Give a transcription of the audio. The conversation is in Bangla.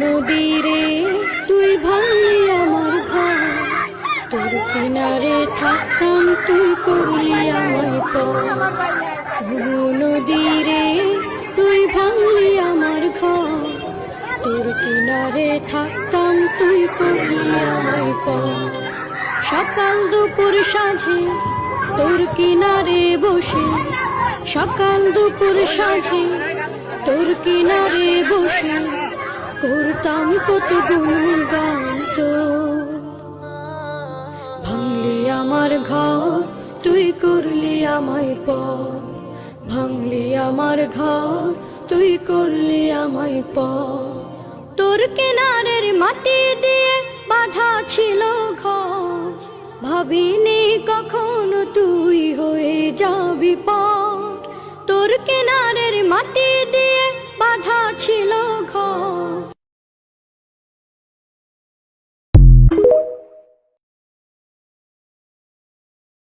নদীরে তুই ভাঙলি আমার ঘর, তোর কিনারে থাকতাম তুই করলি আমায় পর। নদীরে তুই ভাঙলি আমার ঘর, তোর কিনারে থাকতাম তুই করলি আমায় পর। সকাল দুপুর সাঁঝে তোর কিনারে বসে, সকাল দুপুর সাঁঝে তোর কিনারে বসে করতাম কত গুণগান তোর। ভাঙলি আমার ঘর তুই করলি আমায় পর, ভাঙলি আমার ঘর তুই করলি আমায় পর। তোর কিনারের মাটি দিয়ে বাঁধা ছিল ঘর, ভাবিনি কখনো তুই হয়ে যাবি পর। তোর কিনারের মাটি দিয়ে বাঁধা ছিল ঘর,